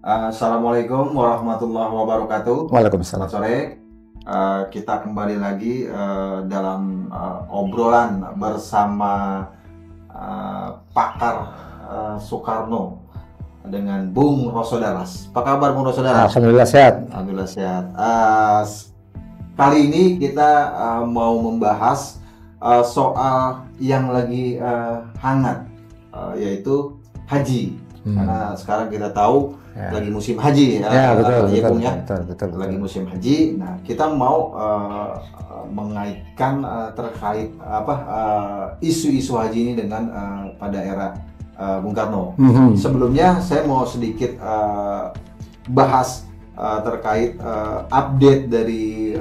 Assalamualaikum warahmatullahi wabarakatuh. Waalaikumsalam. Selamat sore. Kita kembali lagi dalam obrolan bersama pakar Soekarno dengan Bung Rosodaras. Apa kabar Bung Rosodaras? Alhamdulillah sehat. Alhamdulillah sehat. Kali ini kita mau membahas soal yang lagi hangat, yaitu haji. Karena sekarang kita tahu lagi musim haji betul, lagi musim haji. Nah, kita mau mengaitkan terkait isu-isu haji ini dengan pada era Bung Karno. Sebelumnya saya mau sedikit bahas terkait update dari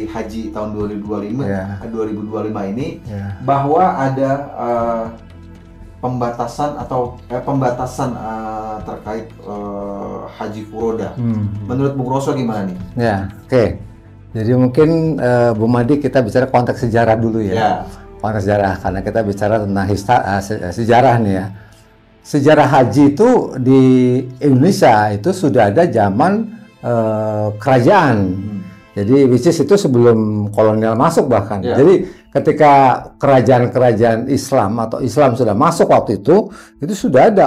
haji tahun 2025 ini, bahwa ada pembatasan terkait haji furoda. Menurut Bung Roso gimana nih? Oke. Jadi mungkin Bu Madi kita bicara konteks sejarah dulu ya. Konteks sejarah, karena kita bicara tentang sejarah nih ya. Sejarah haji itu di Indonesia itu sudah ada zaman kerajaan. Jadi which is itu sebelum kolonial masuk bahkan. Jadi ketika kerajaan-kerajaan Islam atau Islam sudah masuk waktu itu sudah ada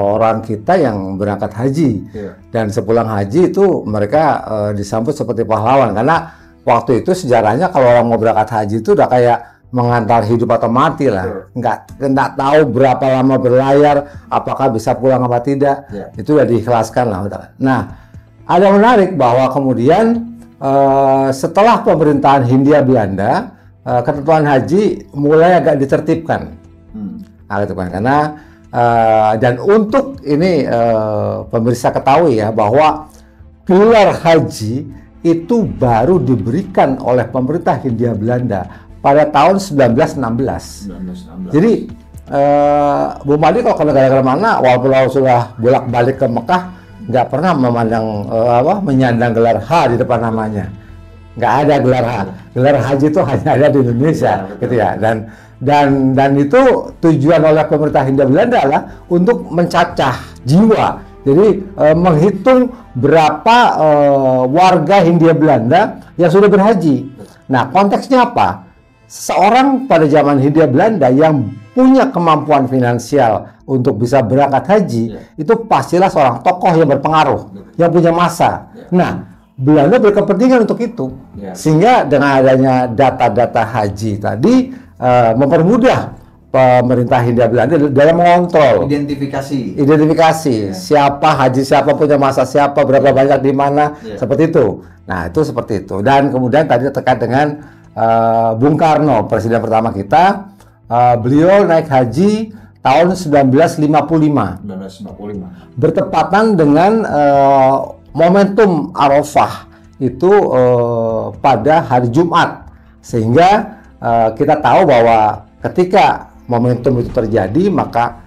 orang kita yang berangkat haji. Dan sepulang haji itu mereka disambut seperti pahlawan, karena waktu itu sejarahnya kalau orang mau berangkat haji itu udah kayak mengantar hidup atau mati lah. Nggak tahu berapa lama berlayar, apakah bisa pulang apa tidak. Itu udah diikhlaskan lah. Nah, ada yang menarik bahwa kemudian setelah pemerintahan Hindia Belanda, ketentuan haji mulai agak ditertibkan. Karena dan untuk ini pemirsa ketahui ya, bahwa gelar haji itu baru diberikan oleh pemerintah Hindia Belanda pada tahun 1916. Jadi Bu Madi kalau ke negara-negara mana, walaupun sudah bolak-balik ke Mekah, nggak pernah memandang menyandang gelar H di depan namanya. Nggak ada gelar H. Gelar haji itu hanya ada di Indonesia, gitu ya. Dan itu tujuan oleh pemerintah Hindia Belanda adalah untuk mencacah jiwa. Jadi menghitung berapa warga Hindia Belanda yang sudah berhaji. Nah, konteksnya apa? Seorang pada zaman Hindia Belanda yang punya kemampuan finansial untuk bisa berangkat haji, itu pastilah seorang tokoh yang berpengaruh, yang punya massa. Nah, Belanda berkepentingan untuk itu, sehingga dengan adanya data-data haji tadi mempermudah pemerintah Hindia Belanda dalam mengontrol identifikasi siapa haji, siapa punya massa, siapa berapa banyak di mana, seperti itu. Nah, itu seperti itu. Dan kemudian tadi terkait dengan Bung Karno, presiden pertama kita, beliau naik haji tahun 1955. Bertepatan dengan momentum Arafah itu pada hari Jumat, sehingga kita tahu bahwa ketika momentum itu terjadi, maka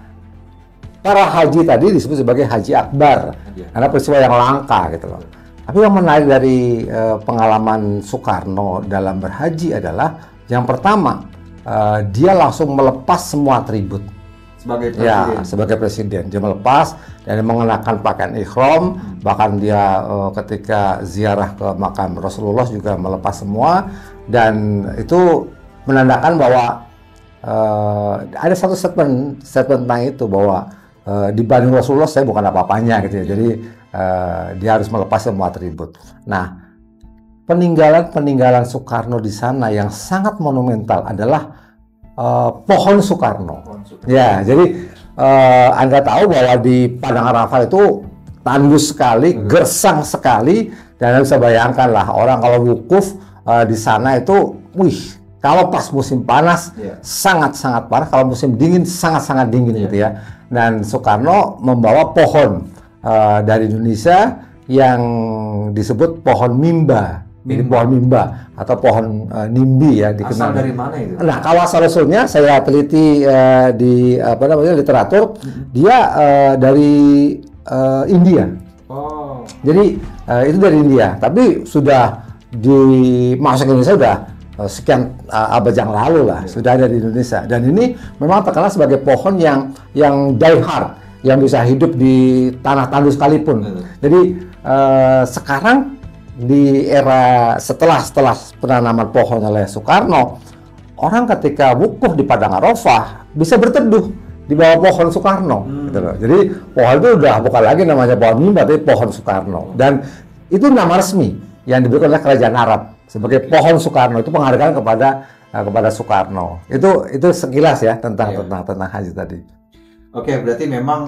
para haji tadi disebut sebagai haji akbar, karena peristiwa yang langka gitu loh. Tapi yang menarik dari pengalaman Soekarno dalam berhaji adalah yang pertama, dia langsung melepas semua atribut. Sebagai presiden dia melepas dan mengenakan pakaian ihram. Bahkan dia ketika ziarah ke makam Rasulullah juga melepas semua, dan itu menandakan bahwa ada satu statement tentang itu, bahwa dibanding Rasulullah saya bukan apa-apanya gitu ya. Jadi dia harus melepas semua atribut. Nah, peninggalan Soekarno di sana yang sangat monumental adalah pohon Soekarno. Ya, jadi Anda tahu bahwa di Padang Arafah itu tandus sekali, gersang sekali, dan Anda bisa bayangkan lah orang kalau wukuf di sana itu, kalau pas musim panas sangat-sangat panas, kalau musim dingin sangat-sangat dingin gitu ya. Dan Soekarno membawa pohon dari Indonesia yang disebut pohon mimba. Ini pohon mimba atau pohon nimbi ya dikenal. Asal dari mana itu? Nah, kalau asal-usulnya saya teliti di literatur, dia dari India. Jadi itu dari India, tapi sudah dimasuk ke Indonesia sudah sekian abad yang lalu lah, sudah ada di Indonesia. Dan ini memang terkenal sebagai pohon yang die hard, yang bisa hidup di tanah tandus sekalipun. Jadi sekarang di era setelah penanaman pohon oleh Soekarno, orang ketika wukuf di Padang Arafah bisa berteduh di bawah pohon Soekarno. Gitu loh. Jadi pohon itu udah bukan lagi namanya pohon mimbar, tapi pohon Soekarno. Dan itu nama resmi yang diberikan oleh Kerajaan Arab sebagai pohon Soekarno. Itu penghargaan kepada Soekarno. Itu sekilas ya tentang haji tadi. Oke, berarti memang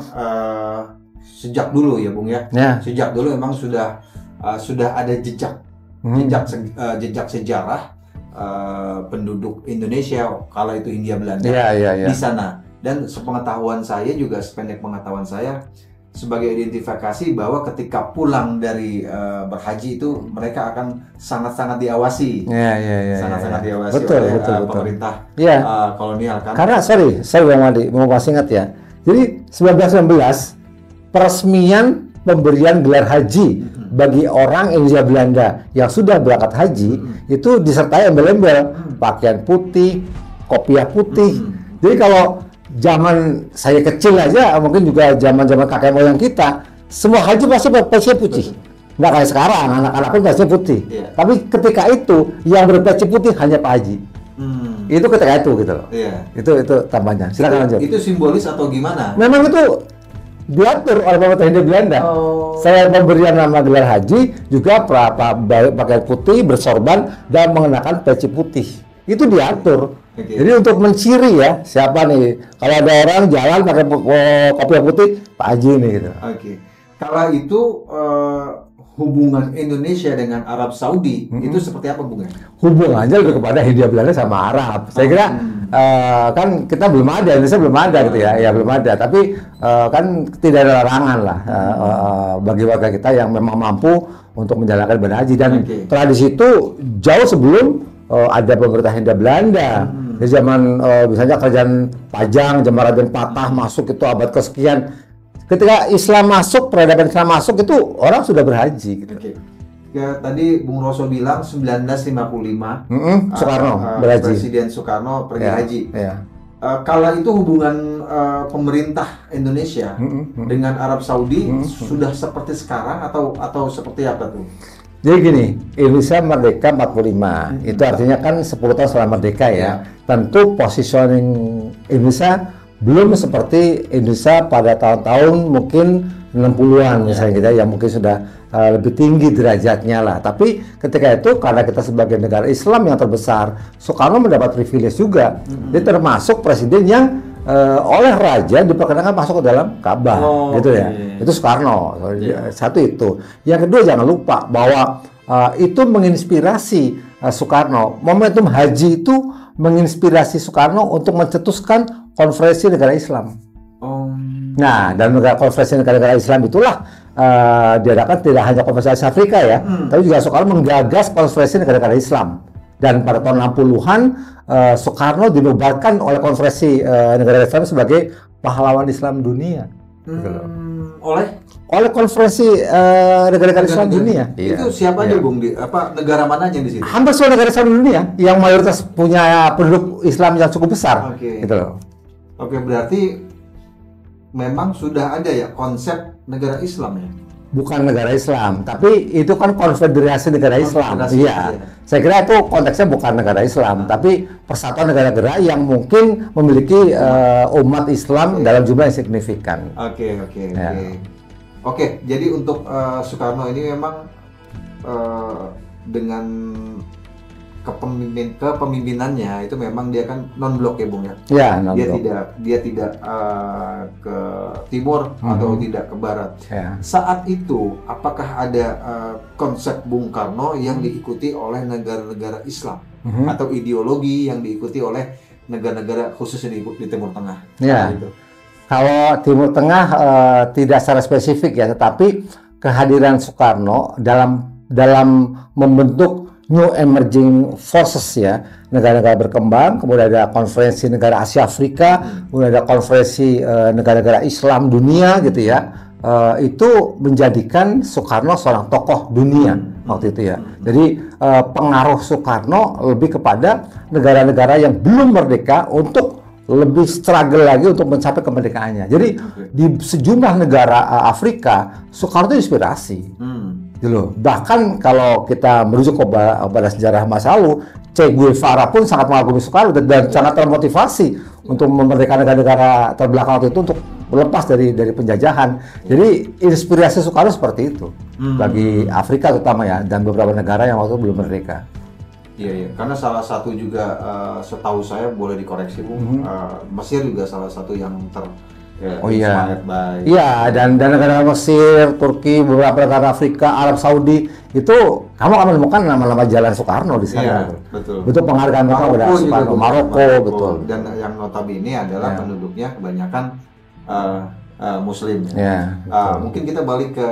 sejak dulu ya Bung ya. Sejak dulu memang sudah ada jejak sejarah penduduk Indonesia, kala itu Hindia Belanda di sana. Dan sepengetahuan saya juga, sependek pengetahuan saya, sebagai identifikasi bahwa ketika pulang dari berhaji itu mereka akan sangat-sangat diawasi, sangat-sangat diawasi oleh pemerintah kolonial kan. Karena sorry Bang Madi, mau kasih ingat ya. Jadi 1919 peresmian pemberian gelar haji bagi orang Indonesia Belanda yang sudah berangkat haji itu disertai embel-embel pakaian putih, kopiah putih. Jadi kalau zaman saya kecil aja, mungkin juga zaman-zaman kakek moyang kita, semua haji pasti berpeci putih. Nggak kayak sekarang, anak-anak pun pasti putih. Tapi ketika itu yang berpeci putih hanya Pak Haji. Itu ketika itu gitu loh. Itu tambahnya. Silakan lanjut. Itu simbolis atau gimana? Memang itu diatur oleh pemerintah Hindia Belanda. Saya pemberian nama gelar haji juga pakai putih, bersorban dan mengenakan peci putih. Itu diatur. Jadi untuk menciri ya siapa nih. Kalau ada orang jalan pakai kopiah putih, Pak Haji nih gitu. Kala itu hubungan Indonesia dengan Arab Saudi itu seperti apa Bung? Hubungannya lebih kepada Hindia Belanda sama Arab. Saya kira kan kita belum ada, Indonesia belum ada gitu ya belum ada. Tapi kan tidak ada larangan lah bagi warga kita yang memang mampu untuk menjalankan ibadah haji. Dan tradisi itu jauh sebelum ada pemerintah Hindia Belanda. Di zaman misalnya kerajaan Pajang, zaman Raden Patah masuk itu abad kesekian. Ketika Islam masuk, peradaban Islam masuk itu orang sudah berhaji gitu. Ya, tadi Bung Roso bilang 1955 Soekarno berhaji. Presiden Soekarno pergi haji. Kala itu hubungan pemerintah Indonesia dengan Arab Saudi sudah seperti sekarang atau seperti apa tuh? Jadi gini, Indonesia merdeka 45, itu artinya kan 10 tahun setelah merdeka ya. Tentu positioning Indonesia belum seperti Indonesia pada tahun-tahun mungkin 60-an misalnya gitu yang mungkin sudah lebih tinggi derajatnya lah. Tapi ketika itu karena kita sebagai negara Islam yang terbesar, Soekarno mendapat privilege juga. Dia termasuk presiden yang oleh raja diperkenankan masuk ke dalam Ka'bah gitu ya. Itu Soekarno. Satu itu. Yang kedua jangan lupa bahwa itu menginspirasi Soekarno. Momentum haji itu menginspirasi Soekarno untuk mencetuskan konferensi negara Islam. Nah, dan konferensi negara-negara Islam itulah diadakan tidak hanya konferensi Asia Afrika ya, tapi juga Soekarno menggagas konferensi negara-negara Islam. Dan pada tahun 60-an Soekarno dinobatkan oleh konferensi negara Islam sebagai pahlawan Islam dunia. Oleh konferensi negara-negara Islam dunia. Itu siapa aja Bung? Negara mananya di sini? Hampir semua negara Islam dunia yang mayoritas punya penduduk Islam yang cukup besar. Gitu loh. Berarti memang sudah ada ya konsep negara Islam ya? Bukan negara Islam, tapi itu kan konfederasi negara Islam. Iya, saya kira itu konteksnya bukan negara Islam, tapi persatuan negara-negara yang mungkin memiliki umat Islam dalam jumlah yang signifikan. Oke, jadi untuk Soekarno ini memang dengan kepemimpinannya itu memang dia kan non blok ya Bung ya. Dia tidak ke timur atau tidak ke barat. Saat itu apakah ada konsep Bung Karno yang diikuti oleh negara-negara Islam atau ideologi yang diikuti oleh negara-negara khususnya di Timur Tengah? Gitu. Kalau Timur Tengah tidak secara spesifik ya, tetapi kehadiran Soekarno dalam membentuk New Emerging Forces ya, negara-negara berkembang, kemudian ada konferensi negara Asia Afrika, kemudian ada konferensi negara-negara Islam dunia gitu ya, itu menjadikan Soekarno seorang tokoh dunia waktu itu ya. Jadi pengaruh Soekarno lebih kepada negara-negara yang belum merdeka untuk lebih struggle lagi untuk mencapai kemerdekaannya. Jadi di sejumlah negara Afrika, Soekarno itu inspirasi. Gitu. Bahkan kalau kita merujuk kepada sejarah masa lalu, Che Guevara pun sangat mengagumi Soekarno dan sangat termotivasi untuk memerdekakan negara-negara terbelakang waktu itu untuk lepas dari penjajahan. Jadi inspirasi Soekarno seperti itu bagi Afrika terutama ya, dan beberapa negara yang waktu itu belum merdeka. Iya, karena salah satu juga setahu saya, boleh dikoreksi Bung, Mesir juga salah satu yang inspired by. Iya, dan negara Mesir, Turki, beberapa negara Afrika, Arab Saudi itu kamu akan menemukan nama-nama jalan Soekarno di sana. Iya, betul. Betul penghargaan mereka kepada Soekarno. Maroko, betul. Dan yang notabene adalah penduduknya kebanyakan Muslim. Mungkin kita balik ke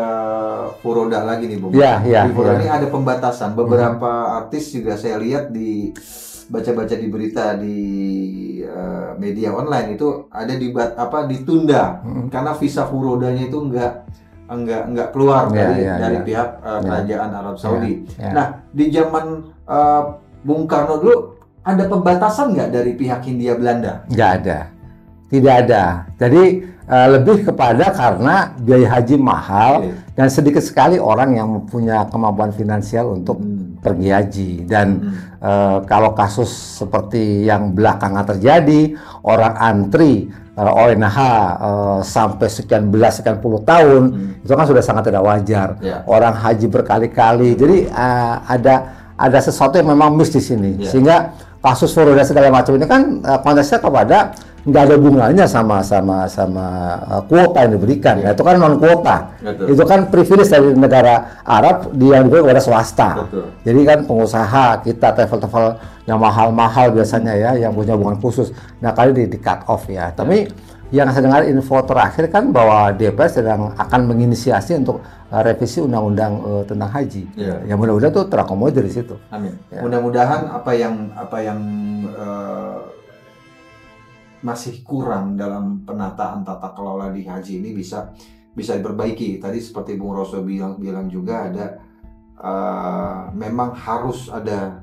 Furoda lagi nih, Bung. Di Furoda ini ada pembatasan. Beberapa artis juga saya lihat baca-baca di berita di media online itu ada ditunda karena visa Furodanya itu enggak keluar dari pihak kerajaan Arab Saudi. Nah, di zaman Bung Karno dulu ada pembatasan nggak dari pihak Hindia Belanda? Nggak ada. Tidak ada. Jadi lebih kepada karena biaya haji mahal dan sedikit sekali orang yang punya kemampuan finansial untuk pergi haji. Dan kalau kasus seperti yang belakangan terjadi, orang antri ONH sampai sekian puluh tahun, itu kan sudah sangat tidak wajar. Orang haji berkali-kali. Jadi ada sesuatu yang memang miss di sini. Sehingga kasus Furoda segala macam ini kan konteksnya kepada nggak ada hubungannya sama kuota yang diberikan. Itu kan non kuota. Itu kan privilege dari negara Arab yang diberikan kepada swasta. Jadi kan pengusaha kita travel yang mahal-mahal biasanya ya, yang punya hubungan khusus. Nah, kali di cut off ya. Tapi yang saya dengar info terakhir kan bahwa DPR sedang akan menginisiasi untuk revisi undang-undang tentang haji. Yang mudah-mudahan tuh terakomodir di situ. Amin. Mudah-mudahan apa yang masih kurang dalam penataan tata kelola di haji ini bisa diperbaiki. Tadi seperti Bung Roso bilang juga ada memang harus ada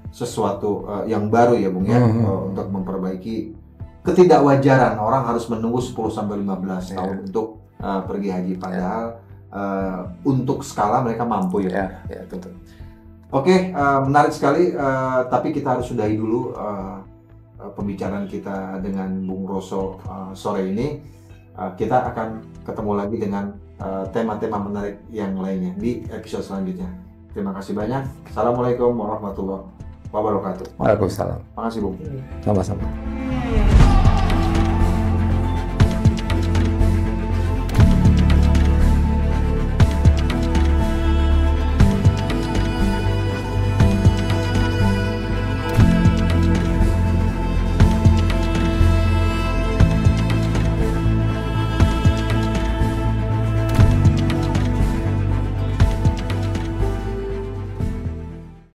sesuatu yang baru ya Bung ya, untuk memperbaiki ketidakwajaran orang harus menunggu 10-15 tahun untuk pergi haji, padahal untuk skala mereka mampu ya. Betul. Oke, menarik sekali, tapi kita harus sudahi dulu pembicaraan kita dengan Bung Roso sore ini. Kita akan ketemu lagi dengan tema-tema menarik yang lainnya di episode selanjutnya. Terima kasih banyak. Assalamualaikum warahmatullahi wabarakatuh. Waalaikumsalam. Terima kasih Bung. Sama-sama.